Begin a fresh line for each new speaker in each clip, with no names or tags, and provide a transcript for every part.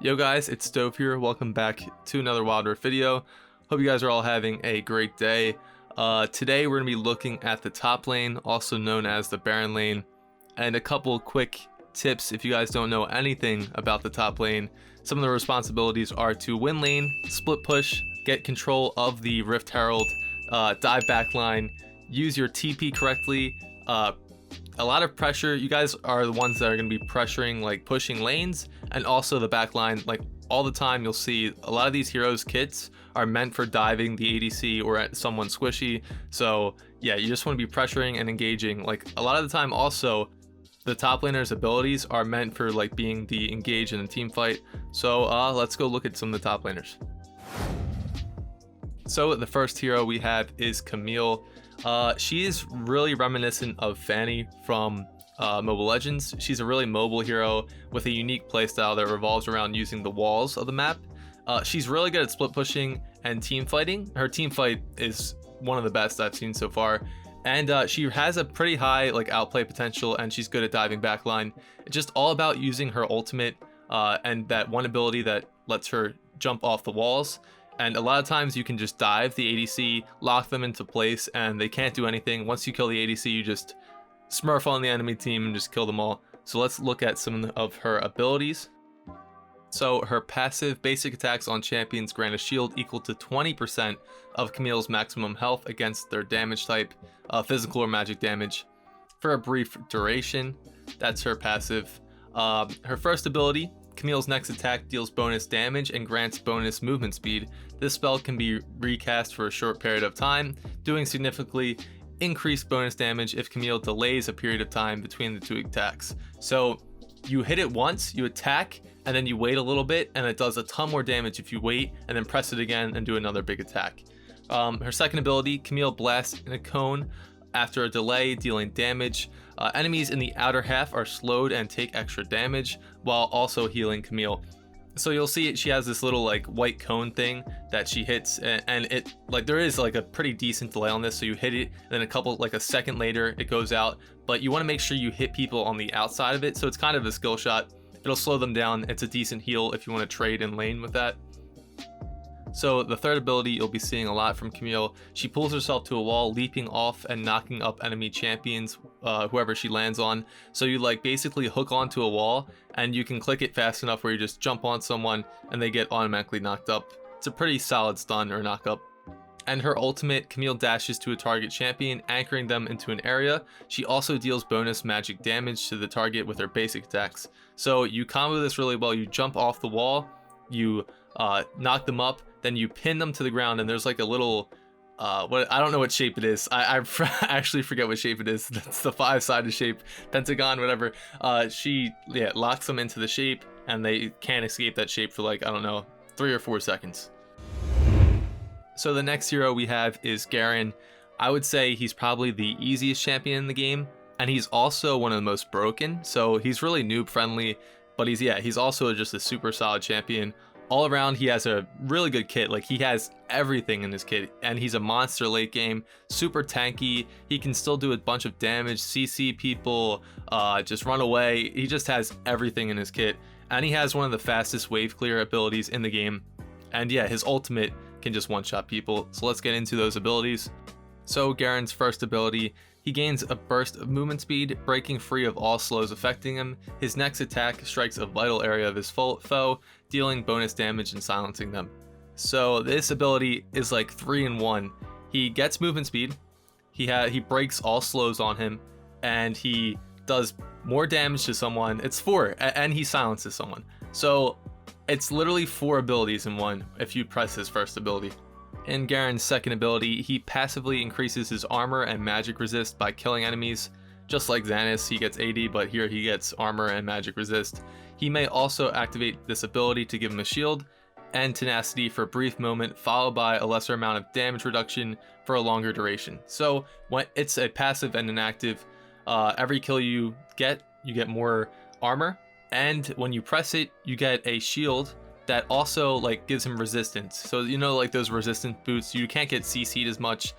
Yo guys, it's Stove here. Welcome back to another Wild Rift video. Hope you guys are all having a great day. Today we're going to be looking at the top lane, also known as the Baron lane, and a couple quick tips if you guys don't know anything about the top lane. Some of the responsibilities are to win lane, split push, get control of the Rift Herald, dive back line, use your TP correctly, a lot of pressure. You guys are the ones that are going to be pressuring, like pushing lanes, and also the back line. Like all the time you'll see a lot of these heroes kits are meant for diving the ADC or at someone squishy. So yeah, you just want to be pressuring and engaging. Like a lot of the time also the top laner's abilities are meant for like being the engaged in a team fight. So let's go look at some of the top laners. So the first hero we have is Camille. She is really reminiscent of Fanny from Mobile Legends. She's a really mobile hero with a unique playstyle that revolves around using the walls of the map. She's really good at split pushing and team fighting. Her team fight is one of the best I've seen so far. And she has a pretty high like outplay potential, and she's good at diving backline. It's just all about using her ultimate and that one ability that lets her jump off the walls. And a lot of times you can just dive the ADC, lock them into place, and they can't do anything. Once you kill the ADC, you just smurf on the enemy team and just kill them all. So let's look at some of her abilities. So her passive basic attacks on champions grant a shield equal to 20% of Camille's maximum health against their damage type, physical or magic damage, for a brief duration. That's her passive. Her first ability, Camille's next attack, deals bonus damage and grants bonus movement speed. This spell can be recast for a short period of time, doing significantly increased bonus damage if Camille delays a period of time between the two attacks. So you hit it once, you attack, and then you wait a little bit, and it does a ton more damage if you wait and then press it again and do another big attack. Her second ability, Camille blasts in a cone after a delay, dealing damage. Enemies in the outer half are slowed and take extra damage while also healing Camille. So you'll see she has this little like white cone thing that she hits, and it like there is like a pretty decent delay on this. So you hit it, and then a second later it goes out, but you want to make sure you hit people on the outside of it. So it's kind of a skill shot. It'll slow them down. It's a decent heal if you want to trade in lane with that. So the third ability you'll be seeing a lot from Camille, she pulls herself to a wall, leaping off and knocking up enemy champions, whoever she lands on. So you like basically hook onto a wall, and you can click it fast enough where you just jump on someone and they get automatically knocked up. It's a pretty solid stun or knock up. And her ultimate, Camille dashes to a target champion, anchoring them into an area. She also deals bonus magic damage to the target with her basic attacks. So you combo this really well. You jump off the wall, you knock them up, then you pin them to the ground, and there's like a little what I don't know what shape it is. I actually forget what shape it is. That's the 5-sided shape, pentagon, whatever. She locks them into the shape, and they can't escape that shape for like, I don't know, 3 or 4 seconds. So the next hero we have is Garen. I would say he's probably the easiest champion in the game, and he's also one of the most broken. So he's really noob friendly, but he's also just a super solid champion. All around, he has a really good kit. Like, he has everything in his kit, and he's a monster late game, super tanky. He can still do a bunch of damage, CC people, just run away. He just has everything in his kit, and he has one of the fastest wave clear abilities in the game. And yeah, his ultimate can just one-shot people. So let's get into those abilities. So Garen's first ability, he gains a burst of movement speed, breaking free of all slows affecting him. His next attack strikes a vital area of his foe, dealing bonus damage and silencing them. So this ability is like 3-in-1. He gets movement speed, he breaks all slows on him, and he does more damage to someone. It's 4, and he silences someone. So it's literally 4 abilities in one if you press his first ability. In Garen's second ability, he passively increases his armor and magic resist by killing enemies. Just like Xanus, he gets AD, but here he gets armor and magic resist. He may also activate this ability to give him a shield and tenacity for a brief moment, followed by a lesser amount of damage reduction for a longer duration. So when it's a passive and an active, every kill you get more armor, and when you press it, you get a shield that also like gives him resistance. So you know, like those resistance boots, you can't get CC'd as much.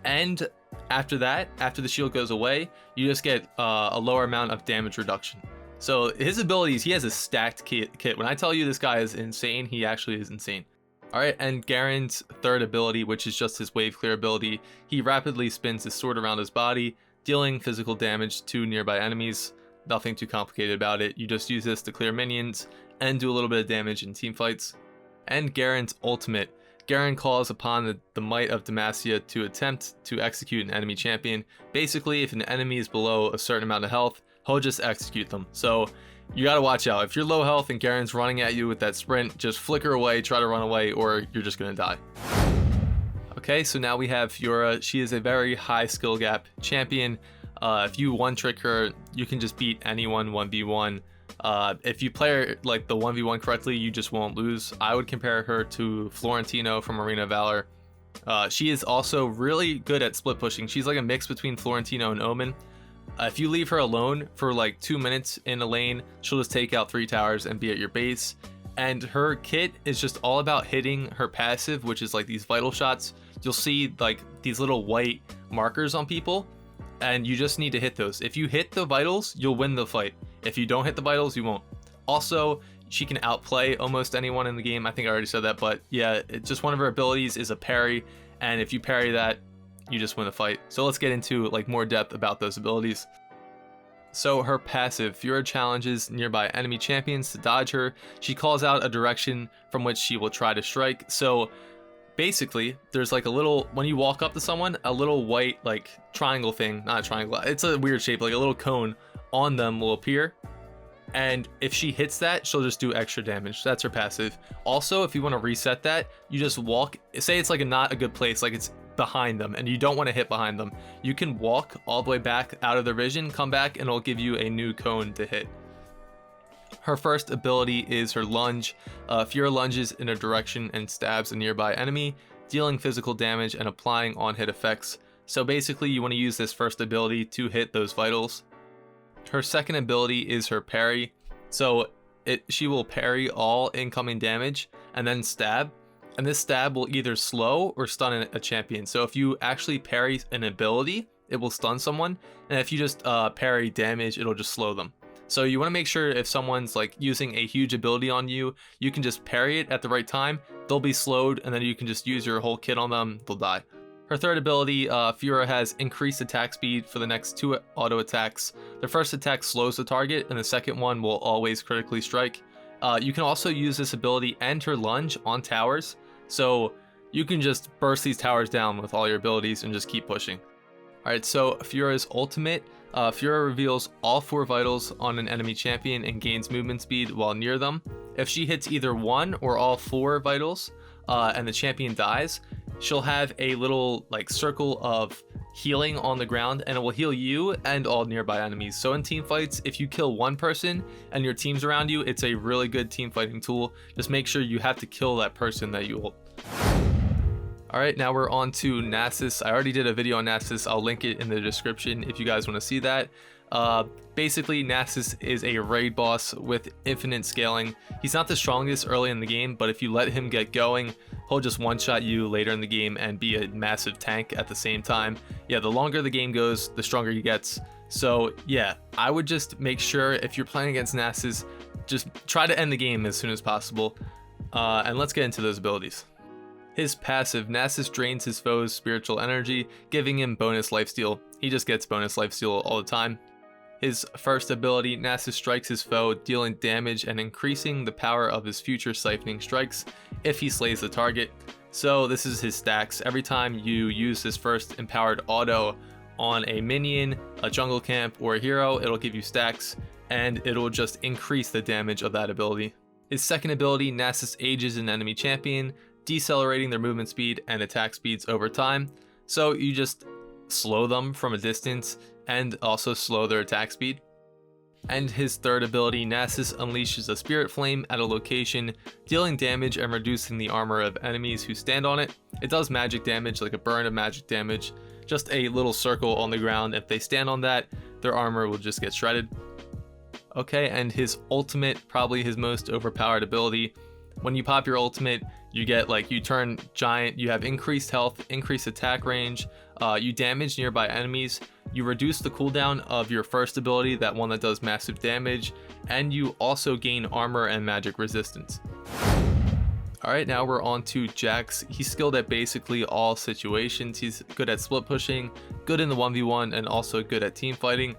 And after that, after the shield goes away, you just get a lower amount of damage reduction. So his abilities, he has a stacked kit. When I tell you this guy is insane, he actually is insane. All right, and Garen's third ability, which is just his wave clear ability, he rapidly spins his sword around his body, dealing physical damage to nearby enemies. Nothing too complicated about it. You just use this to clear minions and do a little bit of damage in team fights. And Garen's ultimate. Garen calls upon the might of Demacia to attempt to execute an enemy champion. Basically, if an enemy is below a certain amount of health, he'll just execute them. So you gotta watch out. If you're low health and Garen's running at you with that sprint, just flicker away, try to run away, or you're just gonna die. Okay, so now we have Fiora. She is a very high skill gap champion. If you one trick her, you can just beat anyone 1v1. If you play her like the 1v1 correctly, you just won't lose. I would compare her to Florentino from Arena of Valor. She is also really good at split pushing. She's like a mix between Florentino and Omen. If you leave her alone for like 2 minutes in a lane, she'll just take out 3 towers and be at your base. And her kit is just all about hitting her passive, which is like these vital shots. You'll see like these little white markers on people, and you just need to hit those. If you hit the vitals, you'll win the fight. If you don't hit the vitals, you won't. Also, she can outplay almost anyone in the game. I think I already said that, but yeah, just one of her abilities is a parry, and if you parry that, you just win the fight. So let's get into like more depth about those abilities. So her passive, Fiora challenges nearby enemy champions to dodge her. She calls out a direction from which she will try to strike. So basically, there's like a little, when you walk up to someone, a little white like triangle thing, not a triangle, it's a weird shape, like a little cone on them will appear. And if she hits that, she'll just do extra damage. That's her passive. Also, if you want to reset that, you just walk, say it's like not a good place, like it's behind them and you don't want to hit behind them, you can walk all the way back out of their vision, come back, and it'll give you a new cone to hit. Her first ability is her lunge. Fiora lunges in a direction and stabs a nearby enemy, dealing physical damage and applying on-hit effects. So basically, you want to use this first ability to hit those vitals. Her second ability is her parry. So she will parry all incoming damage and then stab. And this stab will either slow or stun a champion. So if you actually parry an ability, it will stun someone. And if you just parry damage, it'll just slow them. So you want to make sure if someone's like using a huge ability on you, you can just parry it at the right time. They'll be slowed, and then you can just use your whole kit on them. They'll die. Her third ability, Fiora has increased attack speed for the next 2 auto attacks. The first attack slows the target, and the second one will always critically strike. You can also use this ability and her lunge on towers. So you can just burst these towers down with all your abilities and just keep pushing. Alright, so Fiora's ultimate. Fiora reveals all 4 vitals on an enemy champion and gains movement speed while near them. If she hits either 1 or all 4 vitals and the champion dies, she'll have a little like circle of healing on the ground, and it will heal you and all nearby enemies. So in team fights, if you kill one person and your team's around you, it's a really good team fighting tool. Just make sure you have to kill that person that you ult. Alright, now we're on to Nasus. I already did a video on Nasus. I'll link it in the description if you guys want to see that. Basically, Nasus is a raid boss with infinite scaling. He's not the strongest early in the game, but if you let him get going, he'll just one-shot you later in the game and be a massive tank at the same time. Yeah, the longer the game goes, the stronger he gets. So yeah, I would just make sure if you're playing against Nasus, just try to end the game as soon as possible. And let's get into those abilities. His passive, Nasus drains his foe's spiritual energy, giving him bonus lifesteal. He just gets bonus lifesteal all the time. His first ability, Nasus strikes his foe, dealing damage and increasing the power of his future siphoning strikes if he slays the target. So this is his stacks. Every time you use this first empowered auto on a minion, a jungle camp, or a hero, it'll give you stacks, and it'll just increase the damage of that ability. His second ability, Nasus ages an enemy champion, decelerating their movement speed and attack speeds over time. So you just slow them from a distance and also slow their attack speed. And his third ability, Nasus unleashes a spirit flame at a location, dealing damage and reducing the armor of enemies who stand on it. It does magic damage, like a burn of magic damage, just a little circle on the ground. If they stand on that, their armor will just get shredded. Okay, and his ultimate, probably his most overpowered ability, When you pop your ultimate, you get like, you turn giant, you have increased health, increased attack range, you damage nearby enemies, you reduce the cooldown of your first ability, that one that does massive damage, and you also gain armor and magic resistance. Alright, now we're on to Jax. He's skilled at basically all situations. He's good at split pushing, good in the 1v1, and also good at team fighting.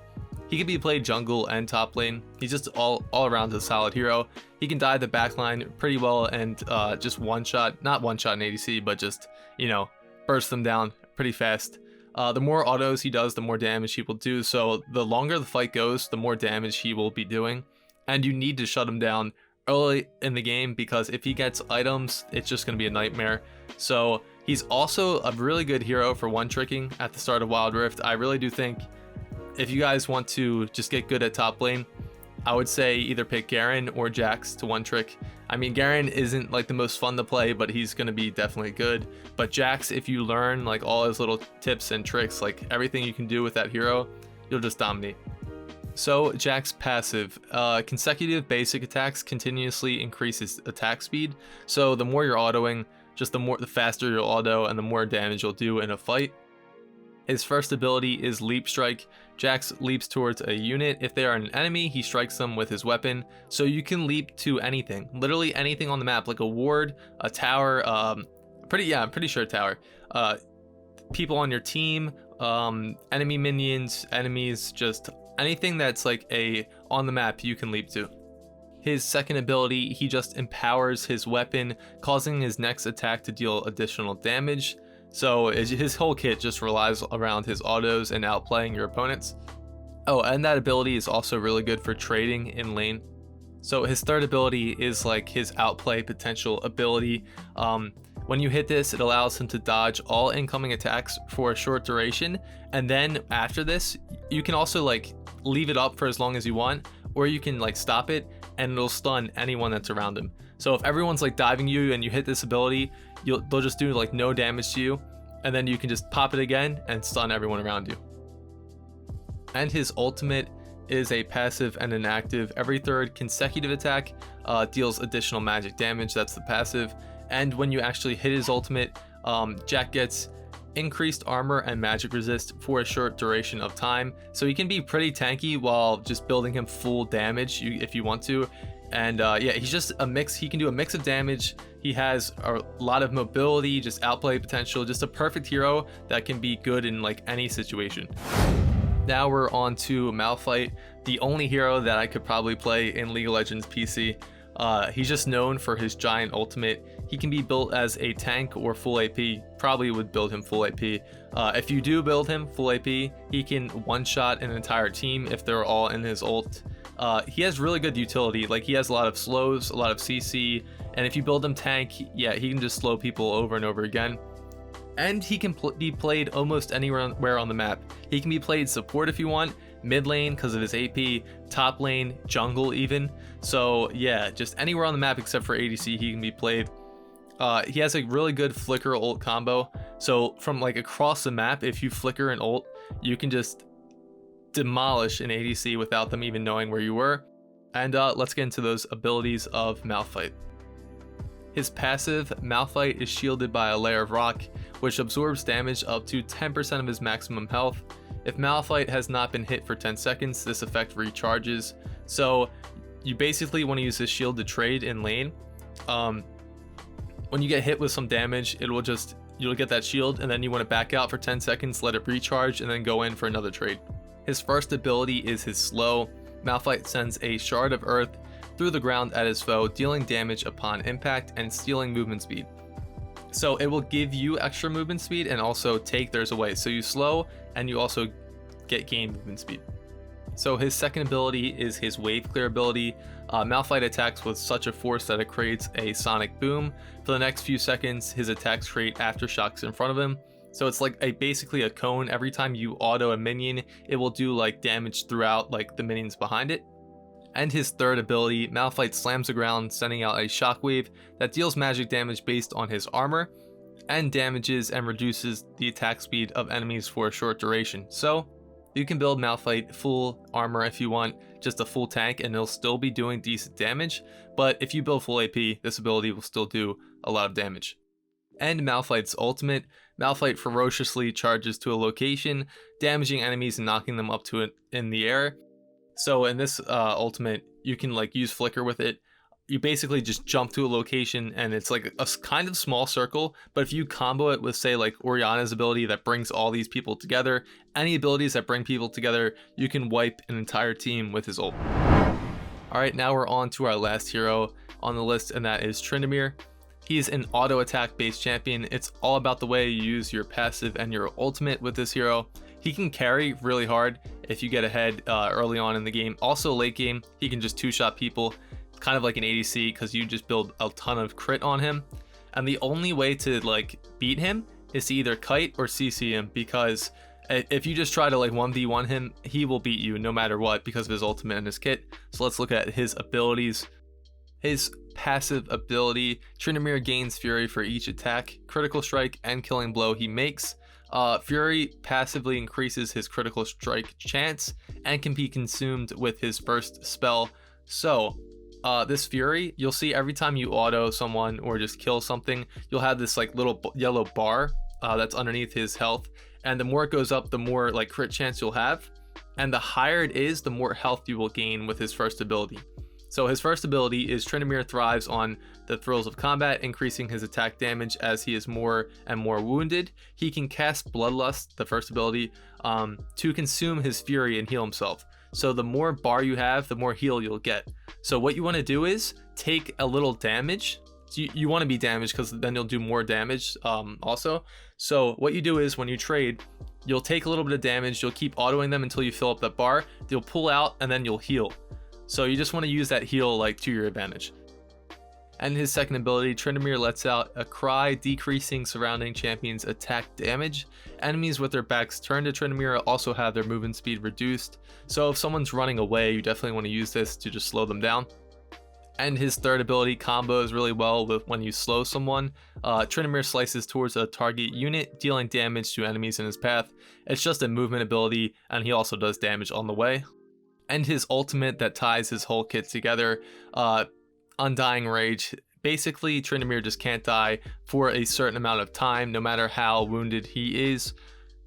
He can be played jungle and top lane. He's just all around a solid hero. He can dive the backline pretty well and just not one shot in ADC, but just, you know, burst them down pretty fast. The more autos he does, the more damage he will do. So the longer the fight goes, the more damage he will be doing. And you need to shut him down early in the game, because if he gets items, it's just going to be a nightmare. So he's also a really good hero for one-tricking at the start of Wild Rift. I really do think if you guys want to just get good at top lane, I would say either pick Garen or Jax to one trick. I mean, Garen isn't like the most fun to play, but he's going to be definitely good. But Jax, if you learn like all his little tips and tricks, like everything you can do with that hero, you'll just dominate. So Jax passive, consecutive basic attacks continuously increases attack speed. So the more you're autoing, just the faster you'll auto and the more damage you'll do in a fight. His first ability is Leap Strike. Jax leaps towards a unit. If they are an enemy, he strikes them with his weapon. So you can leap to anything, literally anything on the map, like a ward, a tower, I'm pretty sure a tower, people on your team, enemy minions, enemies, just anything that's like on the map you can leap to. His second ability, he just empowers his weapon, causing his next attack to deal additional damage. So his whole kit just relies around his autos and outplaying your opponents. Oh, and that ability is also really good for trading in lane. So his third ability is like his outplay potential ability. When you hit this, it allows him to dodge all incoming attacks for a short duration. And then after this, you can also like leave it up for as long as you want, or you can like stop it and it'll stun anyone that's around him. So if everyone's like diving you and you hit this ability, they'll just do like no damage to you, and then you can just pop it again and stun everyone around you. And his ultimate is a passive and an active. Every third consecutive attack deals additional magic damage. That's the passive. And when you actually hit his ultimate, Jack gets increased armor and magic resist for a short duration of time. So he can be pretty tanky while just building him full damage if you want to. And yeah, he's just a mix. He can do a mix of damage. He has a lot of mobility, just outplay potential, just a perfect hero that can be good in like any situation. Now we're on to Malphite, the only hero that I could probably play in League of Legends PC. He's just known for his giant ultimate. He can be built as a tank or full AP. Probably would build him full AP. If you do build him full AP, he can one-shot an entire team if they're all in his ult. He has really good utility. Like, he has a lot of slows, a lot of CC, and if you build him tank, yeah, he can just slow people over and over again. And he can be played almost anywhere on the map. He can be played support if you want, mid lane because of his AP, top lane, jungle even. So yeah, just anywhere on the map except for ADC, he can be played. He has a really good flicker ult combo. So from like across the map, if you flicker an ult, you can just demolish an ADC without them even knowing where you were. And let's get into those abilities of Malphite. His passive, Malphite is shielded by a layer of rock, which absorbs damage up to 10% of his maximum health. If Malphite has not been hit for 10 seconds, this effect recharges. So you basically want to use this shield to trade in lane. When you get hit with some damage, you'll get that shield, and then you want to back out for 10 seconds, let it recharge, and then go in for another trade. His first ability is his slow. Malphite sends a shard of earth through the ground at his foe, dealing damage upon impact and stealing movement speed. So it will give you extra movement speed and also take theirs away. So you slow and you also gain movement speed. So his second ability is his wave clear ability. Malphite attacks with such a force that it creates a sonic boom. For the next few seconds, his attacks create aftershocks in front of him. So it's like basically a cone. Every time you auto a minion, it will do like damage throughout like the minions behind it. And his third ability, Malphite slams the ground, sending out a shockwave that deals magic damage based on his armor, and damages and reduces the attack speed of enemies for a short duration. So You can build Malphite full armor if you want, just a full tank, and it'll still be doing decent damage, but if you build full AP, this ability will still do a lot of damage. And Malphite's ultimate. Malphite ferociously charges to a location, damaging enemies and knocking them up to it in the air. So in this ultimate, you can like use flicker with it. You basically just jump to a location and it's like a kind of small circle, but if you combo it with say like Orianna's ability that brings all these people together, any abilities that bring people together, you can wipe an entire team with his ult. Alright, now we're on to our last hero on the list, and that is Tryn. He's an auto attack based champion. It's all about the way you use your passive and your ultimate with this hero. He can carry really hard if you get ahead early on in the game. Also late game, he can just two-shot people, kind of like an ADC, because you just build a ton of crit on him. And the only way to like beat him is to either kite or CC him, because if you just try to like 1v1 him, he will beat you no matter what because of his ultimate and his kit. So let's look at his abilities. His passive ability, Tryn gains Fury for each attack, critical strike, and killing blow he makes. Fury passively increases his critical strike chance and can be consumed with his first spell. So this Fury, you'll see every time you auto someone or just kill something, you'll have this like little yellow bar that's underneath his health, and the more it goes up, the more like crit chance you'll have, and the higher it is, the more health you will gain with his first ability. So his first ability is Tryn thrives on the thrills of combat, increasing his attack damage as he is more and more wounded. He can cast Bloodlust, the first ability, to consume his fury and heal himself. So the more bar you have, the more heal you'll get. So what you want to do is take a little damage. You want to be damaged because then you'll do more damage also. So what you do is when you trade, you'll take a little bit of damage, you'll keep autoing them until you fill up that bar, you'll pull out, and then you'll heal. So you just want to use that heal like to your advantage. And his second ability, Tryn lets out a cry, decreasing surrounding champions' attack damage. Enemies with their backs turned to Tryn also have their movement speed reduced. So if someone's running away, you definitely want to use this to just slow them down. And his third ability combos really well with when you slow someone. Tryn slices towards a target unit, dealing damage to enemies in his path. It's just a movement ability, and he also does damage on the way. And his ultimate that ties his whole kit together, Undying Rage. Basically, Tryn just can't die for a certain amount of time, no matter how wounded he is.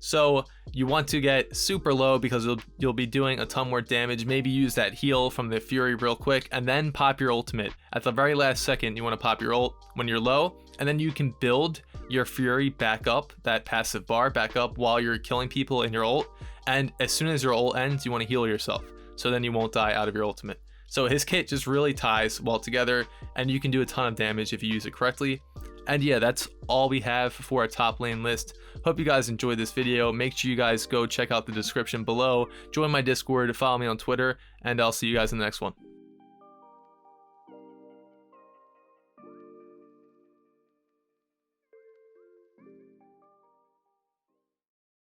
So you want to get super low because you'll be doing a ton more damage. Maybe use that heal from the Fury real quick, and then pop your ultimate. At the very last second, you want to pop your ult when you're low, and then you can build your Fury back up, that passive bar back up while you're killing people in your ult. And as soon as your ult ends, you want to heal yourself, so then you won't die out of your ultimate. So his kit just really ties well together, and you can do a ton of damage if you use it correctly. And yeah, that's all we have for our top lane list. Hope you guys enjoyed this video. Make sure you guys go check out the description below, join my Discord, follow me on Twitter, and I'll see you guys in the next one.